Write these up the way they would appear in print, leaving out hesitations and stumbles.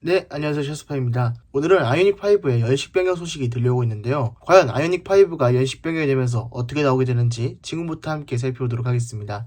네, 안녕하세요. 샤스파입니다. 오늘은 아이오닉5의 연식 변경 소식이 들려오고 있는데요. 과연 아이오닉5가 연식 변경이 되면서 어떻게 나오게 되는지 지금부터 함께 살펴보도록 하겠습니다.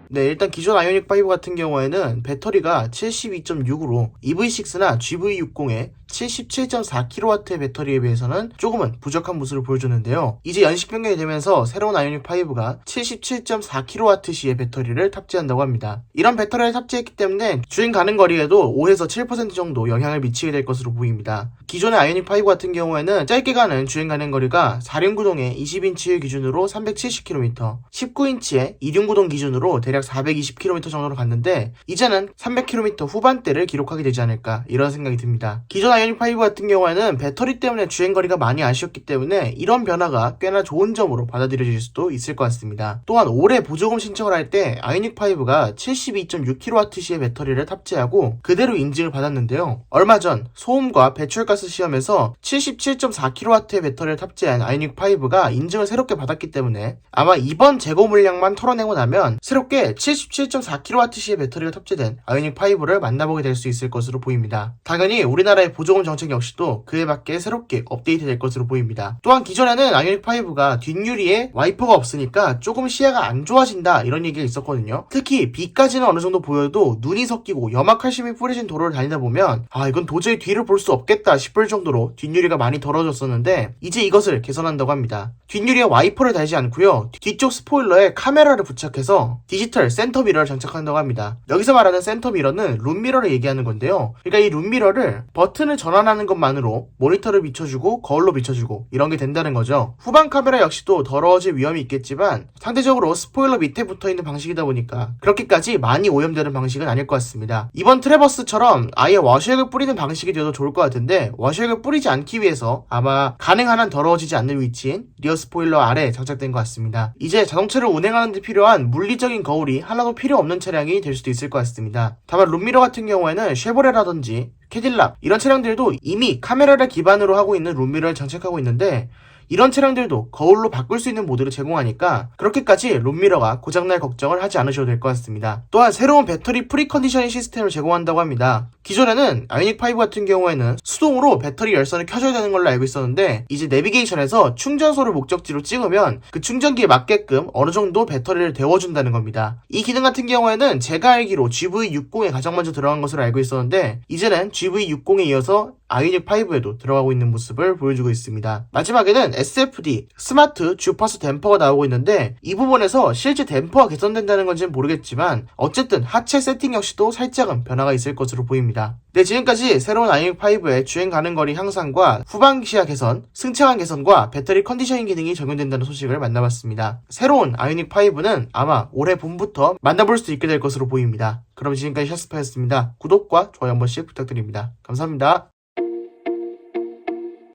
네, 일단 기존 아이오닉5 같은 경우에는 배터리가 72.6으로 EV6나 GV60의 77.4kW의 배터리에 비해서는 조금은 부족한 모습을 보여줬는데요. 이제 연식 변경이 되면서 새로운 아이오닉5가 77.4kWh의 배터리를 탑재한다고 합니다. 이런 배터리를 탑재했기 때문에 주행 가능 거리에도 5에서 7% 정도 영향을 미치게 될 것으로 보입니다. 기존의 아이오닉5 같은 경우에는 짧게 가는 주행 가능 거리가 4륜구동의 20인치 기준으로 370km, 19인치의 2륜구동 기준으로 대략 420km 정도로 갔는데 이제는 300km 후반대를 기록하게 되지 않을까 이런 생각이 듭니다. 기존 아이오닉5 같은 경우에는 배터리 때문에 주행거리가 많이 아쉬웠기 때문에 이런 변화가 꽤나 좋은 점으로 받아들여질 수도 있을 것 같습니다. 또한 올해 보조금 신청을 할 때 아이오닉5가 72.6kWh의 배터리를 탑재하고 그대로 인증을 받았는데요. 얼마 전 소음과 배출가스 시험에서 77.4kW의 배터리를 탑재한 아이오닉5가 인증을 새롭게 받았기 때문에 아마 이번 재고 물량만 털어내고 나면 새롭게 77.4kWh의 배터리가 탑재된 아이오닉5를 만나보게 될 수 있을 것으로 보입니다. 당연히 우리나라의 보조금 정책 역시도 그에 맞게 새롭게 업데이트될 것으로 보입니다. 또한 기존에는 아이오닉5가 뒷유리에 와이퍼가 없으니까 조금 시야가 안 좋아진다 이런 얘기가 있었거든요. 특히 비까지는 어느 정도 보여도 눈이 섞이고 염화칼슘이 뿌려진 도로를 달리다 보면 이건 도저히 뒤를 볼 수 없겠다 싶을 정도로 뒷유리가 많이 더러워졌었는데 이제 이것을 개선한다고 합니다. 뒷유리에 와이퍼를 달지 않고요. 뒤쪽 스포일러에 카메라를 부착해서 디지털 센터 미러를 장착한다고 합니다. 여기서 말하는 센터 미러는 룸미러를 얘기하는 건데요. 그러니까 이 룸미러를 버튼을 전환하는 것만으로 모니터를 비춰주고 거울로 비춰주고 이런 게 된다는 거죠. 후방 카메라 역시도 더러워질 위험이 있겠지만 상대적으로 스포일러 밑에 붙어있는 방식이다 보니까 그렇게까지 많이 오염되는 방식은 아닐 것 같습니다. 이번 트래버스처럼 아예 워셔액을 뿌리는 방식이 되어도 좋을 것 같은데 워셔액을 뿌리지 않기 위해서 아마 가능한 한 더러워지지 않는 위치인 리어 스포일러 아래에 장착된 것 같습니다. 이제 자동차를 운행하는 데 필요한 물리적인 거울이 하나도 필요 없는 차량이 될 수도 있을 것 같습니다. 다만 룸미러 같은 경우에는 쉐보레라든지 캐딜락 이런 차량들도 이미 카메라를 기반으로 하고 있는 룸미러를 장착하고 있는데 이런 차량들도 거울로 바꿀 수 있는 모드를 제공하니까 그렇게까지 룸미러가 고장날 걱정을 하지 않으셔도 될 것 같습니다. 또한 새로운 배터리 프리컨디셔닝 시스템을 제공한다고 합니다. 기존에는 아이오닉5 같은 경우에는 수동으로 배터리 열선을 켜줘야 되는 걸로 알고 있었는데 이제 내비게이션에서 충전소를 목적지로 찍으면 그 충전기에 맞게끔 어느 정도 배터리를 데워준다는 겁니다. 이 기능 같은 경우에는 제가 알기로 GV60에 가장 먼저 들어간 것으로 알고 있었는데 이제는 GV60에 이어서 아이오닉5에도 들어가고 있는 모습을 보여주고 있습니다. 마지막에는 SFD, 스마트 주파수 댐퍼가 나오고 있는데 이 부분에서 실제 댐퍼가 개선된다는 건지는 모르겠지만 어쨌든 하체 세팅 역시도 살짝은 변화가 있을 것으로 보입니다. 네, 지금까지 새로운 아이오닉5의 주행 가능 거리 향상과 후방 시야 개선, 승차감 개선과 배터리 컨디셔닝 기능이 적용된다는 소식을 만나봤습니다. 새로운 아이오닉5는 아마 올해 봄부터 만나볼 수 있게 될 것으로 보입니다. 그럼 지금까지 샤스파였습니다. 구독과 좋아요 한 번씩 부탁드립니다. 감사합니다.